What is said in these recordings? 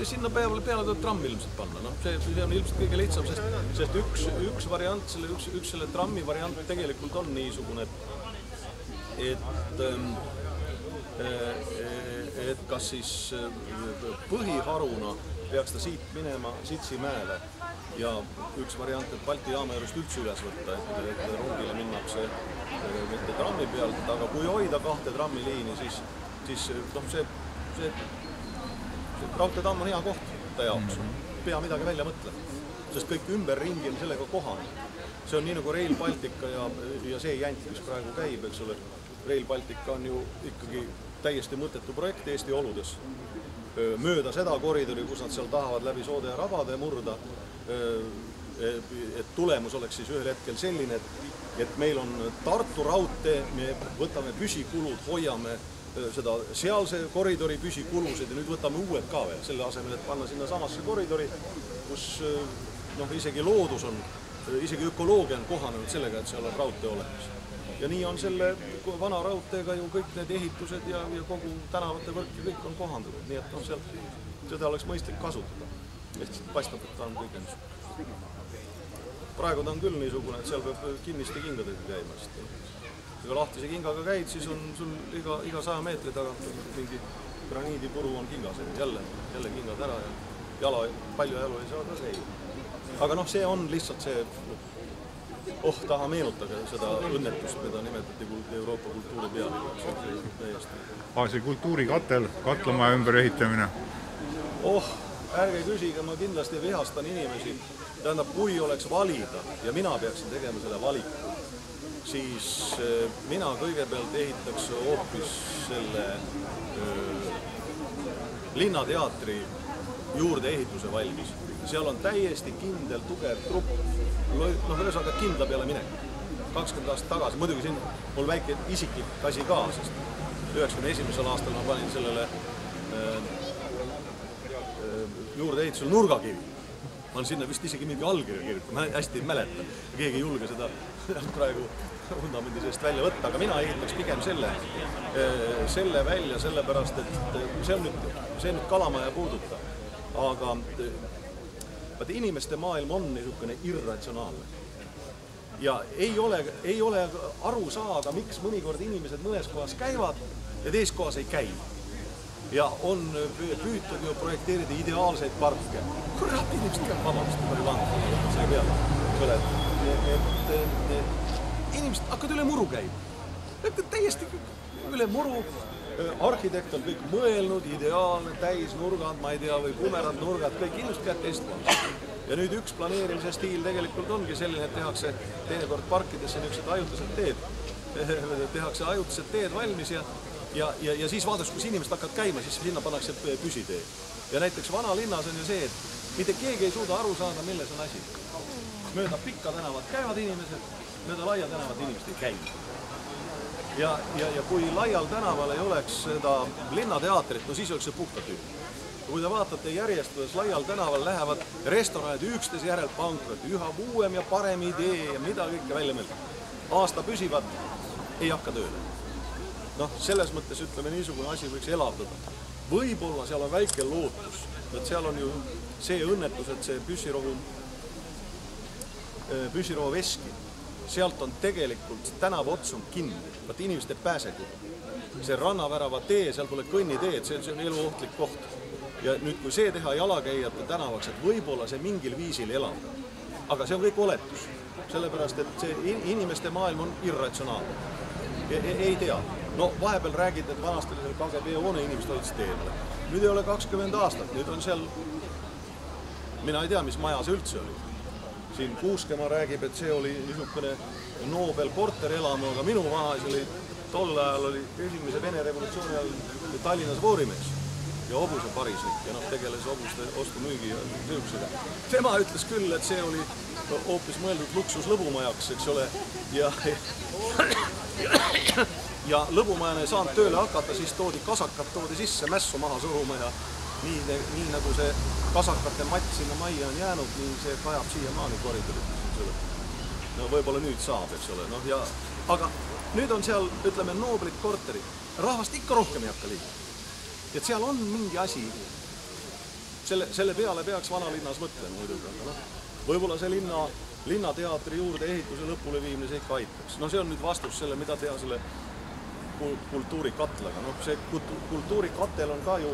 sinna peale tuleb trammi ilmselt panna. No, see on ilmselt kõige lihtsam, sest üks variant, selle trammi variant tegelikult on niisugune, et kas siis põhiharuna peaks ta siit minema Sitsimäele ja üks variant, et Balti jaama juurest üldse üles võtta, et rongile minnakse mitte trammi pealt, aga kui hoida 2 trammiliini, siis no, see raudteetamm on hea koht ta jaoks. Pea midagi välja mõtle, sest kõik ümberringi on sellega kohane. See on nii nagu Rail Baltica ja see jänt, mis praegu käib, eks ole. Rail Baltica on ju ikkagi täiesti mõttetu projekt Eesti oludes. Mööda seda koridori, kus nad seal tahavad läbi soode ja rabade murda, et tulemus oleks siis ühel hetkel selline, et meil on Tartu raudtee, me võtame püsikulud, hoiame seda sealse koridori püsikulusid ja nüüd võtame uued ka veel, selle asemel, et panna sinna samasse koridori, kus isegi loodus on, isegi ökoloogia on kohanenud sellega, et seal on raudtee olemas. Ja nii on selle vana raudteega ju kõik need ehitused ja kogu tänavate võrk ja kõik on kohandunud, nii et seda oleks mõistlik kasutada. Ehk paistab, et ta on kõik niisugune. Praegu ta on küll niisugune, et seal peab kinniste kingadega käima. Kui lahtise kingaga käid, siis on sul iga 100 meetri tagant mingi graniidipuru on kingas. Jälle kingad ära ja palju jalu ei saa ka käia. Aga see on lihtsalt see, taha meenutage seda õnnetust, mida nimetati Euroopa kultuuri peale. See kultuurikatel, katlamaja ümber ehitamine? Ärge küsige, ma kindlasti vihastan inimesi. Tähendab, kui oleks valida ja mina peaksin tegema selle valiku, siis mina kõigepealt ehitaks hoopis selle linnateatri juurde ehituse valmis. Seal on täiesti kindel, tugev trupp. Ühesõnaga kindla peale minek. 20 aastat tagasi, muidugi siin mul väike isiklik asi ka, sest 91. aastal ma panin sellele juurde ehitusel nurgakivi. Ma olen sinna vist isegi mingi allkirja kirjutanud, ma hästi ei mäleta. Keegi ei julge seda praegu vundamendi sellest välja võtta, aga mina ehitaks pigem selle välja, sellepärast, et see on nüüd kalamaja puuduta. Aga inimeste maailm on niisugune irratsionaalne. Ja ei ole aru saada, miks mõnikord inimesed mõnes kohas käivad ja teis kohas ei käi. Ja on püütud ju projekteerida ideaalseid parke. Kurat, inimesed käib vabandust, kui palju selle peale. Inimesed hakkavad üle muru käima. Täiesti üle muru. Arhitekt on kõik mõelnud, ideaalne, täisnurgad, ma ei tea, või kumerad nurgad, kõik inimesed käib teist kohas. Ja nüüd üks planeerimise stiil tegelikult ongi selline, et tehakse teinekord parkidesse niisugused tehakse ajutised teed valmis ja siis vaadates, kus inimesed hakkavad käima, siis sinna pannakse püsitee. Ja näiteks vanalinnas on ju see, et mitte keegi ei suuda aru saada, milles on asi. Mööda pikka tänavat käivad inimesed, mööda laia tänavat inimesed ei käi. Ja kui laial tänaval ei oleks seda linnateatrit, siis oleks see puhta tüüp. Kui te vaatate järjestudes laial tänaval lähevad restoranid üksteise järel pankroti, üha uuem ja parem idee ja mida kõike välja mõelda. Aasta püsivad, ei hakka tööle. Selles mõttes ütleme niisugune asi võiks elavdada. Võib-olla seal on väike lootus, et seal on ju see õnnetus, et see püssirohu veski, sealt on tegelikult tänava ots on kinni, vaat inimesed ei pääse küll. See rannavärava tee, seal pole kõnniteed, see on eluohtlik koht. Ja nüüd, kui see teha jalakäijate tänavaks, et võib-olla see mingil viisil elavdab. Aga see on kõik oletus, sellepärast, et see inimeste maailm on irratsionaalne. Ei tea. Vahepeal räägid, et vanast oli seal KGB hoone inimesed olid teemale. Nüüd ei ole 20 aastat, nüüd on seal, mina ei tea, mis maja see üldse oli. Siin Kuuskemaa räägib, et see oli niisugune Nobel korterelamu, aga minu vanaisa oli tol ajal oli esimese Vene revolutsiooni ajal Tallinnas voorimees ja hobuse parisnik ja tegeles hobuste ostu-müügi ja niisugusega. Tema ütles küll, et see oli hoopis mõeldud luksuslõbumajaks, eks ole, ja lõbumajana ei saanud tööle hakata, siis kasakad toodi sisse mässu maha suruma ja nii nagu see kasakate matt sinna majja on jäänud, nii see kajab siiamaani koridorit. Võib-olla nüüd saab, eks ole. Aga nüüd on seal, ütleme, nooblit korterid. Rahvast ikka rohkem ei hakka liiguma. Et seal on mingi asi, selle peale peaks vanalinnas mõtlema muidugi, aga noh, võib-olla see linnateatri juurde ehituse lõpule viimine see ikka aitaks. No see on nüüd vastus selle, mida teha selle kultuurikatlaga. Noh, see kultuurikatel on ka ju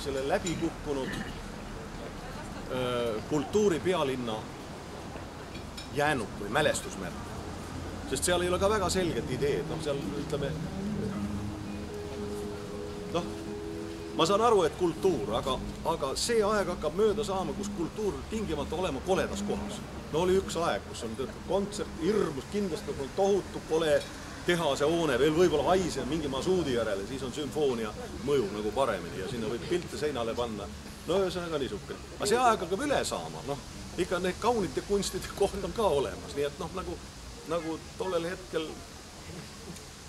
selle läbikukkunud kultuuripealinna jäänuk või mälestusmärk. Sest seal ei ole ka väga selget ideed, noh seal ütleme, noh, ma saan aru, et kultuur, aga see aeg hakkab mööda saama, kus kultuur tingimata olema koledas kohas. No oli üks aeg, kus on kontsert, hirmus, kindlasti on tohutu kole tehase hoone, veel võib-olla haise mingi masuudi järele, siis on sümfoonia mõju nagu paremini ja sinna võib pilte seinale panna. No ühesõnaga niisugune. Aga see aeg hakkab üle saama, noh, ikka need kaunite kunstide koht on ka olemas, nii et noh, nagu tollel hetkel,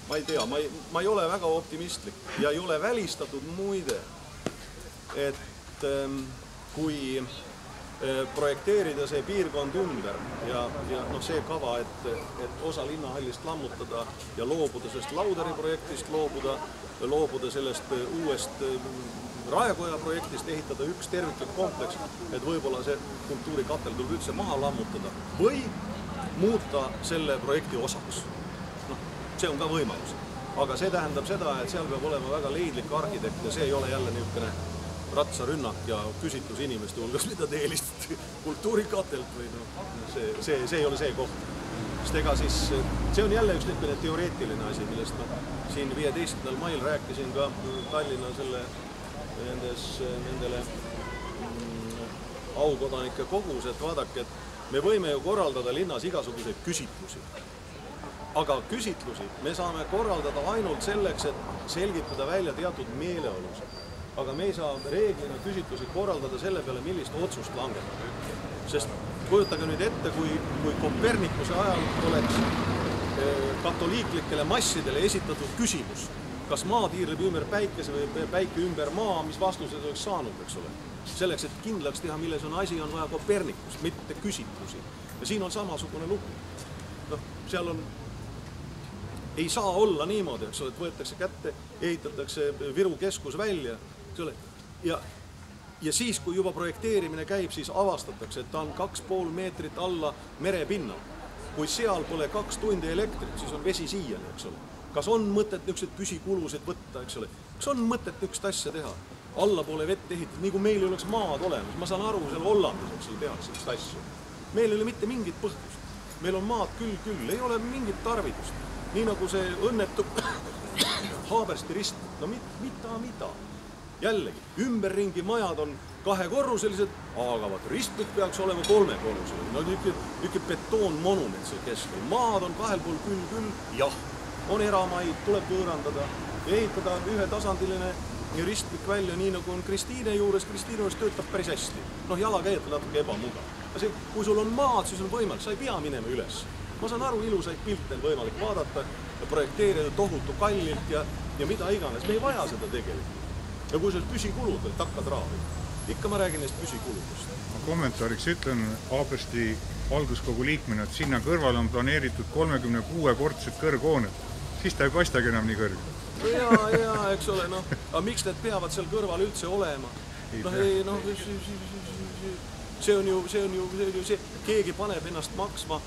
ma ei tea, ma ei ole väga optimistlik ja ei ole välistatud muide, et kui projekteerida see piirkond ümber ja noh, see kava, et osa linnahallist lammutada ja loobuda sellest Lauderi projektist, loobuda sellest uuest Raekoja projektist, ehitada üks terviklik kompleks, et võib-olla see kultuurikatel tuleb üldse maha lammutada või muuta selle projekti osaks. No, see on ka võimalus. Aga see tähendab seda, et seal peab olema väga leidlik arhitekt ja see ei ole jälle niisugune ratsarünnak ja küsitlus inimeste hulgas, mida te eelistate kultuurikatelt või no, see ei ole see koht. Sest ega siis, see on jälle üks niisugune teoreetiline asi, millest ma siin 15. mail rääkisin ka Tallinna nendele aukodanike kogus, et vaadake, et me võime ju korraldada linnas igasuguseid küsitlusi. Aga küsitlusi me saame korraldada ainult selleks, et selgitada välja teatud meeleolusid. Aga me ei saa reeglina küsitlusi korraldada selle peale, millist otsust langetada. Sest kujutage nüüd ette, kui Kopernikuse ajal oleks katoliiklikele massidele esitatud küsimus, kas maa tiirleb ümber päikese või päike ümber maa, mis vastused oleks saanud, eks ole. Selleks, et kindlaks teha, milles on asi, on vaja Kopernikust, mitte küsitlusi. Ja siin on samasugune lugu. No, seal on, ei saa olla niimoodi, eks ole, et võetakse kätte, ehitatakse Viru keskus välja, eks ole, ja siis, kui juba projekteerimine käib, siis avastatakse, et ta on 2,5 meetrit alla merepinna. Kui seal pole 2 tundi elektrit, siis on vesi siiani, eks ole. Kas on mõtet niisugused püsikulusid võtta, eks ole? Kas on mõtet niisugust asja teha? Allapoole vett ehitada, nii kui meil ei oleks maad olemas. Ma saan aru, seal Hollandis, eks ole, tehakse niisugust asju. Meil ei ole mitte mingit põhjust. Meil on maad küll, ei ole mingit tarvidust. Nii nagu see õnnetu Haabersti rist, no mida. Jällegi, ümberringi majad on 2-korruselised, aga vaat ristmik peaks olema 3-korruselised. No niisugune betoonmonument seal keskel. Maad on 2 pool küll, jah. On eramaid, tuleb võõrandada ja ehitada ühetasandiline ristmik välja, nii nagu on Kristiine juures töötab päris hästi. Noh, jalakäijad on natuke ebamugav. Kui sul on maad, siis on võimalik, sa ei pea minema üles. Ma saan aru, ilusaid pilte on võimalik vaadata ja projekteerida tohutu kallilt ja mida iganes. Me ei vaja seda tegelikult. Ja kui seal püsikulud veel takkad raavi, ikka ma räägin neist püsikuludest. Ma kommentaariks ütlen Haabersti valguskogu liikmena, et sinna kõrval on planeeritud 36-kordsed kõrghooned. Siis ta ei paistagi enam nii kõrge. Jaa, eks ole, noh. Aga miks need peavad seal kõrval üldse olema? See on ju, keegi paneb ennast maksma,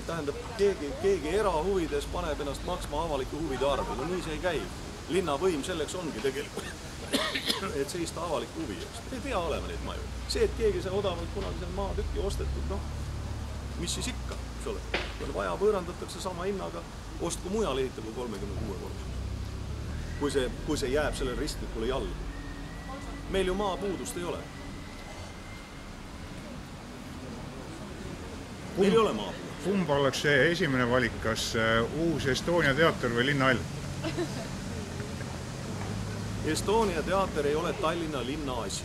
tähendab, keegi erahuvides paneb ennast maksma avaliku huvide arvel. No nii see ei käi. Linnavõim selleks ongi tegelikult, et seista avaliku huvi. Ei pea olema neid maju. See, et keegi see odavalt kunagi seal maatükki ostetud, noh, mis siis ikka, eks ole. Kui on vaja, võõrandatakse sama hinnaga, ostku mujal ehitagu 36 korrus. Kui see jääb sellele ristmikule jalgu. Meil ju maapuudust ei ole. Meil ei ole maapuudust. Kumb oleks see esimene valik, kas uus Estonia teater või linnahall? Estonia teater ei ole Tallinna linna asi.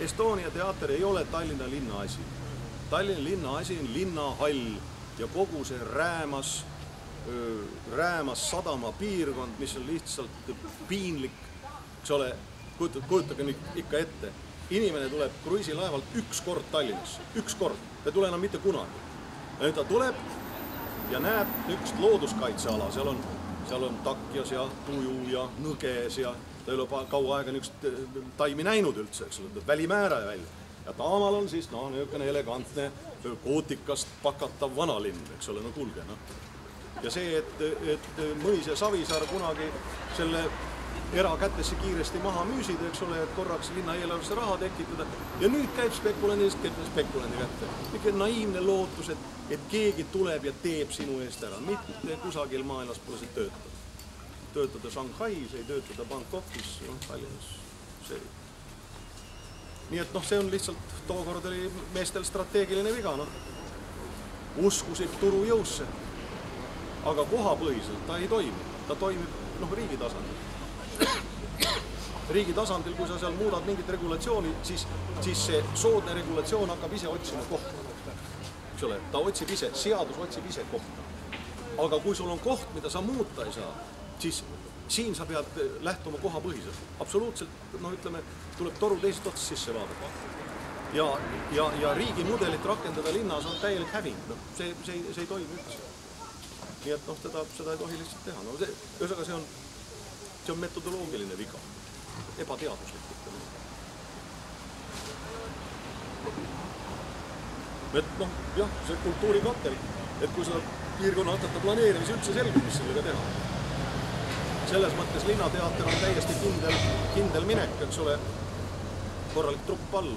Estonia teater ei ole Tallinna linna asi. Tallinna linna asi on linnahall ja kogu see räämas sadama piirkond, mis on lihtsalt piinlik. Eks ole, kujutage nüüd ikka ette. Inimene tuleb kruiisilaevalt üks kord Tallinnasse. Üks kord. Ta ei tule enam mitte kunagi. Ja ta tuleb ja näeb üks looduskaitseala. Seal on takjas ja tuju ja nõges ja ta ei ole kaua aega niisugust taimi näinud üldse, eks ole, välimääraja välja. Ja taamal on siis niisugune elegantne gootikast pakatav vanalinn, eks ole, no kuulge, noh. Ja see, et Mõis ja Savisaar kunagi selle erakätesse kiiresti maha müüsid, eks ole, et korraks linna eelarvesse raha tekitada ja nüüd käib spekulandi kätte. Ikka naiivne lootus, et keegi tuleb ja teeb sinu eest ära, mitte kusagil maailmas pole see töötada. Töötada Shanghais, ei töötada Bangkokis, Tallinnas, see. Nii et see on lihtsalt, tookord oli meestel strateegiline viga, uskusid turu jõusse, aga kohapõhiselt ta ei toimi, ta toimib riigi tasandil. Riigi tasandil, kui sa seal muudad mingit regulatsiooni, siis see soodne regulatsioon hakkab ise otsima kohta. Eks ole, ta otsib ise, seadus otsib ise kohta. Aga kui sul on koht, mida sa muuta ei saa, siis siin sa pead lähtuma kohapõhiselt. Absoluutselt, ütleme, tuleb toru teisest otsast sisse vaadata. Ja riigi mudelit rakendada linnas on täielik häving. See ei toimi üldse. Nii et seda ei tohi lihtsalt teha. Ühesõnaga, see on metodoloogiline viga. Ebateaduslik. Et jah, see kultuurikatel, et kui sa piirkonna hakata planeerimise üldse selgub, mis sellega teha. Selles mõttes linnateater on täiesti kindel minek, eks ole, korralik trupp all,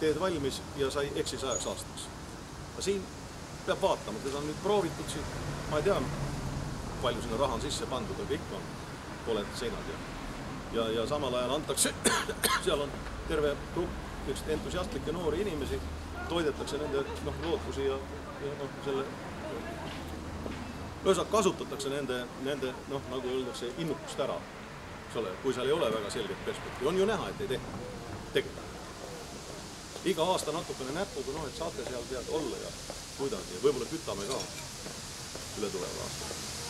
teed valmis ja sa ei eksi 100 aastaks. Aga siin peab vaatama, teda on nüüd proovitud siin, ma ei tea, palju sinna raha on sisse pandud, aga ikka on pooled seinad ja samal ajal antakse, seal on terve grupp entusiastlikke noori inimesi, toidetakse nende lootusi ja selle ühesõnaga kasutatakse nende nagu öeldakse, innukust ära, kui seal ei ole väga selget perspektiivi. On ju näha, et ei tehta. Iga aasta natukene näpuga, et saate seal tead olla ja kuidagi. Võib-olla kütame ka üle tuleva aasta.